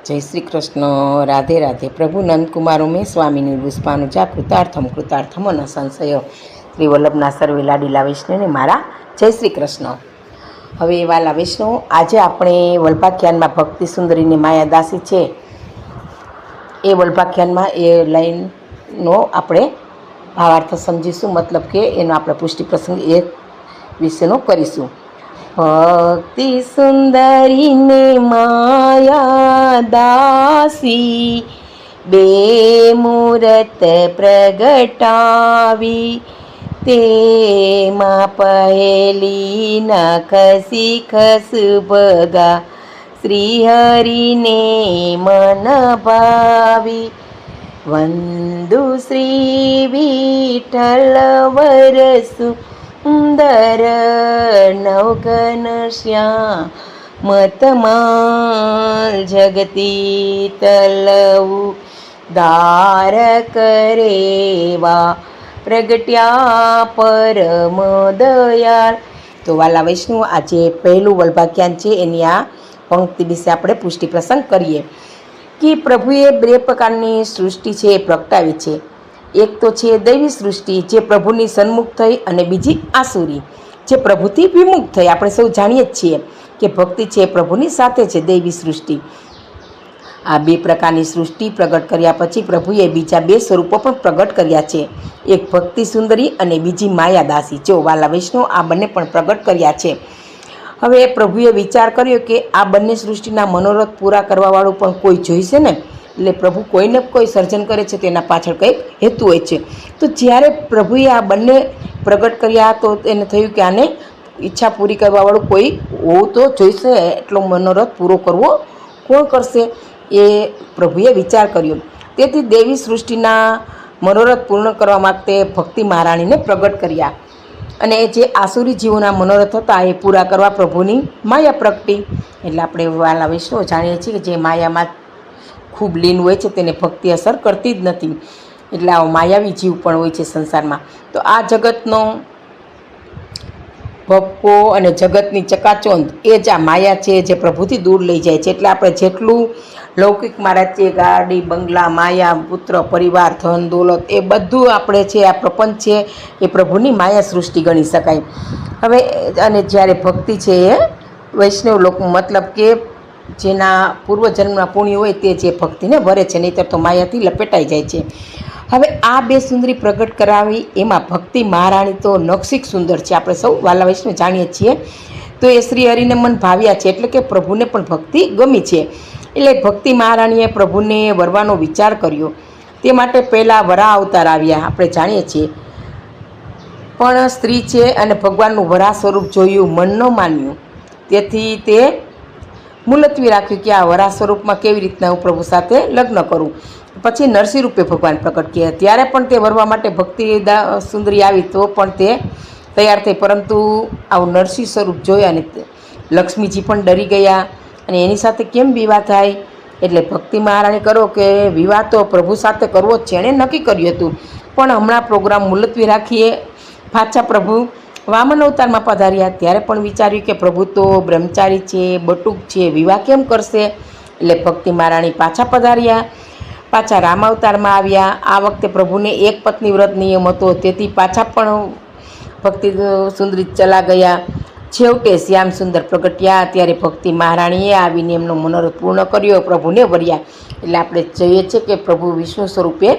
जय श्री कृष्ण। राधे राधे। प्रभु नंदकुमार उमेश स्वामी पुष्पानुजा कृतार्थम न संशय। श्री वल्लभना सर्वे लाडीला वैष्णवने मारा जय श्री कृष्ण। हवे वाला वैष्णव, आज આપણે વલ્ભાખ્યાનમાં ભક્તિ સુંદરીની માયાદાસી છે એ વલ્ભાખ્યાનમાં એ લાઈનનો આપણે ભાવાર્થ સમજીશું, મતલબ કે એનો આપણે પુષ્ટિ પ્રસંગ એ વિશેનો કરીશું। ભક્તિ સુંદરી ને માયા દાસી બે મૂરત પ્રગટાવી, તેમાં પહેલી નખ શિખસ ભગા શ્રીહરિને મન ભાવી। વંદુ શ્રી વિઠ્ઠલ વરસુ સુંદર નવઘન શ્યામતમાલ જગતી તલવું દાર કરેવા પ્રગટ્યા પરમ દયાળ। તો વાલા વૈષ્ણવ, આજે પહેલું વલ્ભાખ્યાન છે એની આ પંક્તિ વિશે આપણે પુષ્ટિ પ્રસંગ કરીએ કે પ્રભુએ બે પ્રકારની સૃષ્ટિ છે એ પ્રગટાવી છે। એક તો છે દૈવી સૃષ્ટિ જે પ્રભુની સન્મુખ થઈ, અને બીજી આસુરી જે પ્રભુથી વિમુખ થઈ। આપણે સૌ જાણીએ જ છીએ કે ભક્તિ છે પ્રભુની સાથે છે દૈવી સૃષ્ટિ। આ બે પ્રકારની સૃષ્ટિ પ્રગટ કર્યા પછી પ્રભુએ બીજા બે સ્વરૂપો પણ પ્રગટ કર્યા છે, એક ભક્તિ સુંદરી અને બીજી માયાદાસી। જો વાલા વૈષ્ણવ, આ બંને પણ પ્રગટ કર્યા છે। હવે પ્રભુએ વિચાર કર્યો કે આ બંને સૃષ્ટિના મનોરથ પૂરા કરવાવાળું પણ કોઈ જોઈશે ને, એટલે પ્રભુ કોઈને કોઈ સર્જન કરે છે તેના પાછળ કંઈક હેતુ હોય છે। તો જ્યારે પ્રભુએ આ બંને પ્રગટ કર્યા તો એને થયું કે આને ઈચ્છા પૂરી કરવાવાળું કોઈ હોવું તો જોઈશે, એટલો મનોરથ પૂરો કરવો કોણ કરશે એ પ્રભુએ વિચાર કર્યો। તેથી દેવી સૃષ્ટિના મનોરથ પૂર્ણ કરવા માટે ભક્તિ મહારાણીને પ્રગટ કર્યા, અને જે આસુરી જીવોના મનોરથ હતા એ પૂરા કરવા પ્રભુની માયા પ્રગટી। એટલે આપણે વાલા વૈષ્ણવ જાણીએ છીએ કે જે માયામાં ખૂબ લીન હોય છે તેને ભક્તિ અસર કરતી જ નથી, એટલે આવો માયાવી જીવ પણ હોય છે સંસારમાં। તો આ જગતનો ભપકો અને જગતની ચકાચોંધ એ જ આ માયા છે જે પ્રભુથી દૂર લઈ જાય છે। એટલે આપણે જેટલું લૌકિકમાં રાખીએ, ગાડી બંગલા માયા પુત્ર પરિવાર ધન દોલત એ બધું આપણે છે આ પ્રપંચ છે એ પ્રભુની માયા સૃષ્ટિ ગણી શકાય। હવે અને જ્યારે ભક્તિ છે એ વૈષ્ણવ લોકો, મતલબ કે જેના પૂર્વજન્મના પુણ્ય હોય તે જે ભક્તિને વરે છે, નહીંતર તો માયાથી લપેટાઈ જાય છે। હવે આ બે સુંદરી પ્રગટ કરાવી, એમાં ભક્તિ મહારાણી તો નક્ષિક સુંદર છે, આપણે સૌ વાલા વૈષ્ણવ જાણીએ છીએ। તો એ શ્રી હરિને મન ભાવ્યા છે, એટલે કે પ્રભુને પણ ભક્તિ ગમી છે। એટલે ભક્તિ મહારાણીએ પ્રભુને વરવાનો વિચાર કર્યો, તે માટે પહેલાં વરાહ અવતાર આવ્યા, આપણે જાણીએ છીએ। પણ સ્ત્રી છે અને ભગવાનનું વરાહ સ્વરૂપ જોયું, મન ન માન્યું, તેથી તે મુલતવી રાખ્યું કે આ વરાહ સ્વરૂપમાં કેવી રીતના હું પ્રભુ સાથે લગ્ન કરું। પછી નરસિંહ રૂપે ભગવાન પ્રગટ કર્યા, ત્યારે પણ તે વરવા માટે ભક્તિ સુંદરી આવી તો પણ તે તૈયાર થઈ, પરંતુ આવું નરસિંહ સ્વરૂપ જોયા અને લક્ષ્મીજી પણ ડરી ગયા, અને એની સાથે કેમ વિવાહ થાય। એટલે ભક્તિ મહારાણી કરો કે વિવાહ તો પ્રભુ સાથે કરવો જ છે, એણે નક્કી કર્યું હતું, પણ હમણાં પ્રોગ્રામ મુલતવી રાખીએ। પાછા પ્રભુ વામન અવતારમાં પધાર્યા, ત્યારે પણ વિચાર્યું કે પ્રભુ તો બ્રહ્મચારી છે, બટુક છે, વિવાહ કેમ કરશે। એટલે ભક્તિ મહારાણી પાછા પધાર્યા, પાછા રામ અવતારમાં આવ્યા। આ વખતે પ્રભુને એક પત્ની વ્રત નિયમ હતો, તેથી પાછા પણ ભક્તિ સુંદરી ચલા ગયા। છેવટે શ્યામ સુંદર પ્રગટ્યા, ત્યારે ભક્તિ મહારાણીએ આવીને એમનો મનોરથ પૂર્ણ કર્યો, પ્રભુને વર્યા। એટલે આપણે જોઈએ છીએ કે પ્રભુ વિષ્ણુ સ્વરૂપે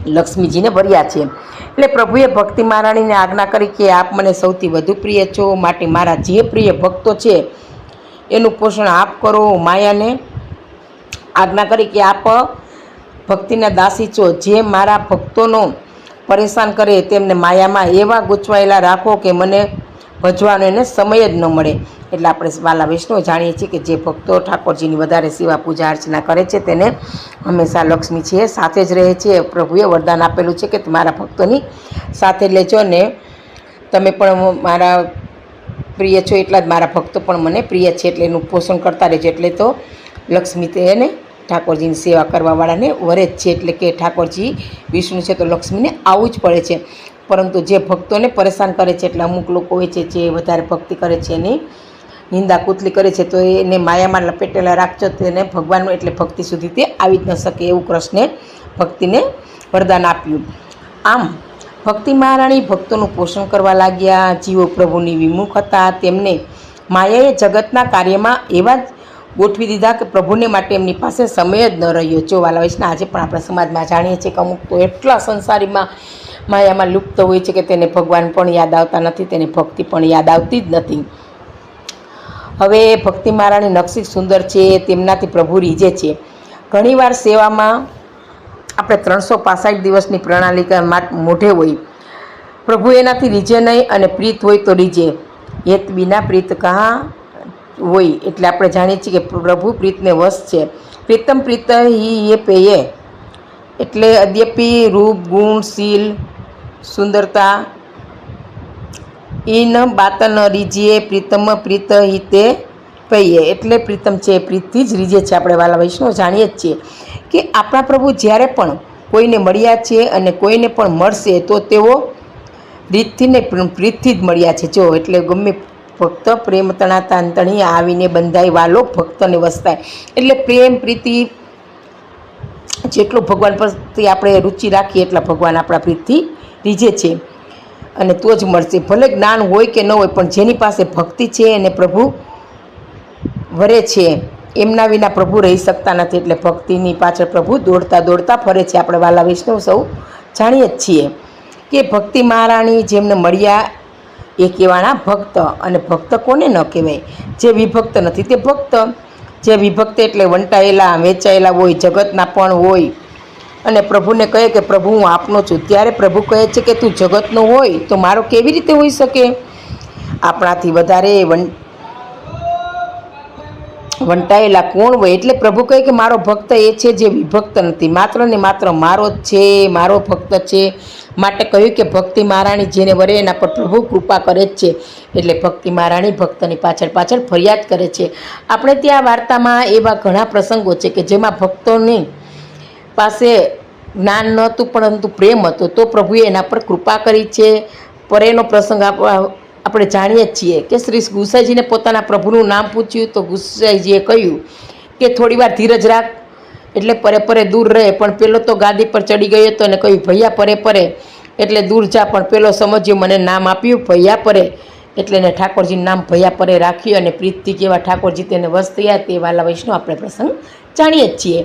લક્ષ્મીજીને વર્યા છે। એટલે પ્રભુએ ભક્તિ મહારાણીને આજ્ઞા કરી કે આપ મને સૌથી વધુ પ્રિય છો, માટે મારા જે પ્રિય ભક્તો છે એનું પોષણ આપ કરો। માયાને આજ્ઞા કરી કે આપ ભક્તિના દાસી છો, જે મારા ભક્તોનો પરેશાન કરે તેમને માયામાં એવા ગૂંચવાયેલા રાખો કે મને ભજવાનો એને સમય જ ન મળે। એટલે આપણે વાલા વૈષ્ણવ જાણીએ છીએ કે જે ભક્તો ઠાકોરજીની વધારે સેવા પૂજા અર્ચના કરે છે તેને હંમેશા લક્ષ્મી છે સાથે જ રહે છે। પ્રભુએ વરદાન આપેલું છે કે મારા ભક્તોની સાથે લેજો, ને તમે પણ મારા પ્રિય છો એટલા જ મારા ભક્તો પણ મને પ્રિય છે, એટલે એનું પોષણ કરતા રહેજો। એટલે તો લક્ષ્મી તેને ઠાકોરજીની સેવા કરવાવાળાને વરે જ છે, એટલે કે ઠાકોરજી વિષ્ણુ છે તો લક્ષ્મીને આવવું જ પડે છે। પરંતુ જે ભક્તોને પરેશાન કરે છે, એટલે અમુક લોકો હોય છે જે વધારે ભક્તિ કરે છે એની નિંદા કુતલી કરે છે તો એને માયામાં લપેટેલા રાખજો, તેને ભગવાનનું એટલે ભક્તિ સુધી તે આવી જ ન શકે એવું કૃષ્ણે ભક્તિને વરદાન આપ્યું. આમ ભક્તિ મહારાણી ભક્તોનું પોષણ કરવા લાગ્યા. જીવો પ્રભુની વિમુખ હતા. તેમને માયાએ જગતના કાર્યમાં એવા જ ગોઠવી દીધા કે પ્રભુને માટે એમની પાસે સમય જ ન રહ્યો. જો વાલા વૈષ્ણવ, આજે પણ આપણા સમાજમાં જાણીએ છીએ કે અમુક તો એટલા સંસારીમાં માયામાં લુપ્ત હોય છે કે તેને ભગવાન પણ યાદ આવતા નથી, તેને ભક્તિ પણ યાદ આવતી જ નથી. હવે ભક્તિ મહારાણી નક્ષી સુંદર છે, તેમનાથી પ્રભુ રીઝે છે. ઘણીવાર સેવામાં આપણે 365 દિવસની પ્રણાલિકા મોઢે હોય, પ્રભુ એનાથી રીઝે નહીં, અને પ્રીત હોય તો રીઝે. હેત બિના પ્રીત કહા હોય, એટલે આપણે જાણીએ છીએ કે પ્રભુ પ્રીતને વશ છે. પ્રીતમ પ્રીત હી એ પેયે, એટલે અદ્યપી રૂપ ગુણ શીલ સુંદરતા ઈન બાત ન રીજીએ, પ્રીતમ પ્રીત હિતે પૈયે, એટલે પ્રીતમ છે પ્રીતથી જ રીજે છે. આપણે વાલા વૈષ્ણવ જાણીએ જ છીએ કે આપણા પ્રભુ જ્યારે પણ કોઈને મળ્યા છે અને કોઈને પણ મળશે તો તેઓ રીતથી ને પ્રીતથી જ મળ્યા છે. જો એટલે ગમે ભક્ત પ્રેમ તણા તાંતણી આવીને બંધાય, વાલો ભક્તને વસતાય. એટલે પ્રેમ પ્રીતિ જેટલો ભગવાન પ્રત્યે આપણે રુચિ રાખીએ એટલા ભગવાન આપણા પ્રીતથી રીઝે છે અને તો જ મળશે. ભલે જ્ઞાન હોય કે ન હોય, પણ જેની પાસે ભક્તિ છે અને પ્રભુ વરે છે, એમના વિના પ્રભુ રહી શકતા નથી. એટલે ભક્તિની પાછળ પ્રભુ દોડતા દોડતા ફરે છે. આપણે વાલા વૈષ્ણવ સૌ જાણીએ જ છીએ કે ભક્તિ મહારાણી જેમને મળ્યા એ કહેવાના ભક્ત. અને ભક્ત કોને ન કહેવાય? જે વિભક્ત નથી તે ભક્ત. જે વિભક્ત એટલે વંટાયેલા વેચાયેલા હોય, જગતના પણ હોય, અને પ્રભુને કહે કે પ્રભુ હું આપનો છું, ત્યારે પ્રભુ કહે છે કે તું જગતનો હોય તો મારો કેવી રીતે હોઈ શકે? આપણાથી વધારે વંટાયેલા કોણ હોય? એટલે પ્રભુ કહે કે મારો ભક્ત એ છે જે વિભક્ત નથી, માત્ર ને માત્ર મારો જ છે, મારો ભક્ત છે. માટે કહ્યું કે ભક્તિ મહારાણી જેને વરે એના પર પ્રભુ કૃપા કરે જ છે. એટલે ભક્તિ મહારાણી ભક્તની પાછળ પાછળ ફરિયાદ કરે છે. આપણે ત્યાં વાર્તામાં એવા ઘણા પ્રસંગો છે કે જેમાં ભક્તોની પાસે જ્ઞાન નહોતું પરંતુ પ્રેમ હતો, તો પ્રભુએ એના પર કૃપા કરી છે. પરેનો પ્રસંગ આપણે જાણીએ જ છીએ કે શ્રી ગુસાઈજીને પોતાના પ્રભુનું નામ પૂછ્યું તો ગુસાઈજીએ કહ્યું કે થોડી વાર ધીરજ રાખ, એટલે પરે પરે દૂર રહે. પણ પેલો તો ગાદી પર ચડી ગયો હતો અને કહ્યું ભૈયા પરે પરે, એટલે દૂર જા. પણ પેલો સમજ્યો મને નામ આપ્યું ભૈયા પરે, એટલે એને ઠાકોરજીનું નામ ભૈયા પરે રાખ્યું અને પ્રીતથી કેવા ઠાકોરજી તેને વશ થયા તે વાલા વૈષ્ણવ આપણે પ્રસંગ જાણીએ જ છીએ.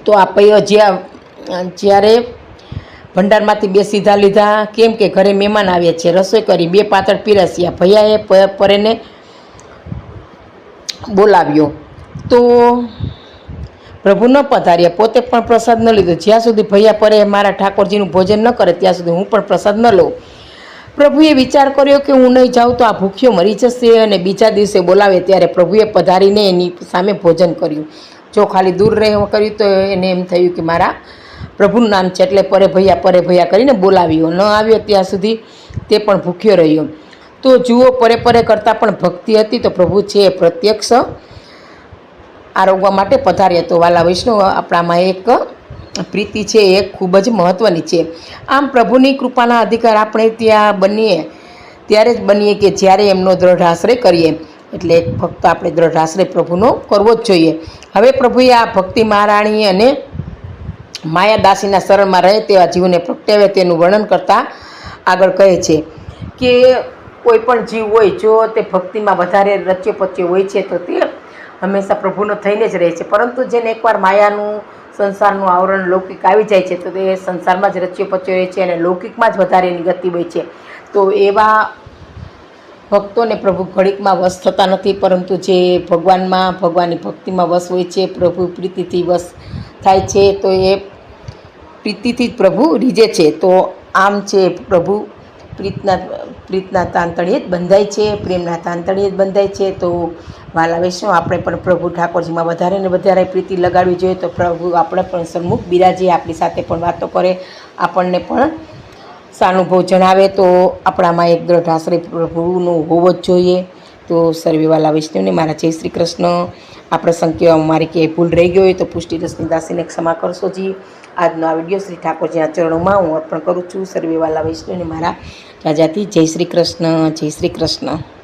તો આ પૈયો જ્યારે ભંડારમાંથી 2 સીધા લીધા, કેમ કે ઘરે મહેમાન આવ્યા છે, રસોઈ કરી 2 પાતળ પીરસ્યા. ભૈયાએ પરેને બોલાવ્યો તો પ્રભુ ન પધાર્યા, પોતે પણ પ્રસાદ ન લીધો. જ્યાં સુધી ભૈયા પરે મારા ઠાકોરજીનું ભોજન ન કરે ત્યાં સુધી હું પણ પ્રસાદ ન લઉં. પ્રભુએ વિચાર કર્યો કે હું નહીં જાઉં તો આ ભૂખ્યો મરી જશે, અને બીજા દિવસે બોલાવે ત્યારે પ્રભુએ પધારીને એની સામે ભોજન કર્યું. જો ખાલી દૂર રહે કર્યું તો એને એમ થયું કે મારા પ્રભુનું નામ છે, એટલે પરે ભૈયા કરીને બોલાવ્યો. ન આવ્યો ત્યાં સુધી તે પણ ભૂખ્યો રહ્યો. તો જુઓ, પરે પરે કરતાં પણ ભક્તિ હતી તો પ્રભુ છે એ પ્રત્યક્ષ આરોગવા માટે પધાર્યા. તો વાલા વૈષ્ણવ, આપણામાં એક પ્રીતિ છે એ ખૂબ જ મહત્ત્વની છે. આમ પ્રભુની કૃપાના અધિકાર આપણે ત્યાં બનીએ ત્યારે જ બનીએ કે જ્યારે એમનો દ્રઢ આશ્રય કરીએ. એટલે ફક્ત આપણે દ્રઢ આશ્રય પ્રભુનો કરવો જ જોઈએ. હવે પ્રભુએ આ ભક્તિ મહારાણી અને માયાદાસીના શરણમાં રહે તેવા જીવને પ્રગટાવ્યા. તેનું વર્ણન કરતાં આગળ કહે છે કે કોઈ પણ જીવ હોય જો તે ભક્તિમાં વધારે રચ્યો પચ્યો હોય છે તો તે હંમેશા પ્રભુનો થઈને જ રહે છે. પરંતુ જેને એકવાર માયાનું સંસારનું આવરણ લૌકિક આવી જાય છે તો તે સંસારમાં જ રચ્યો પચ્યો રહે છે અને લૌકિકમાં જ વધારે એની ગતિ હોય છે. તો એવા ભક્તોને પ્રભુ ઘડીકમાં વશ થતા નથી, પરંતુ જે ભગવાનની ભક્તિમાં વશ હોય છે, પ્રભુ પ્રીતિથી વશ થાય છે, તો એ પ્રીતિથી જ પ્રભુ રીઝે છે. તો આમ છે પ્રભુ પ્રીતના તાંતણીએ જ બંધાય છે, પ્રેમના તાંતણીએ જ બંધાય છે. તો વાલા વૈષ્ણવ, આપણે પણ પ્રભુ ઠાકોરજીમાં વધારે ને વધારે પ્રીતિ લગાડવી જોઈએ. તો પ્રભુ આપણે પણ સન્મુખ બિરાજે, આપણી સાથે પણ વાતો કરે, આપણને પણ સાનુભવ જણાવે. તો આપણામાં એક દ્રઢ આશ્રય પ્રભુનો હોવો જ જોઈએ. તો સર્વે વાલા વૈષ્ણવને મારા જય શ્રી કૃષ્ણ. આ પ્રસંગ કહેવામાં મારી ક્યાંય ભૂલ રહી ગઈ હોય તો પુષ્ટિ રસની દાસીને ક્ષમા કરશો જી. આજનો આ વિડીયો શ્રી ઠાકોરજીના ચરણોમાં હું અર્પણ કરું છું. સર્વે વાલા વૈષ્ણવને મારા રાજાથી જય શ્રી કૃષ્ણ, જય શ્રી કૃષ્ણ.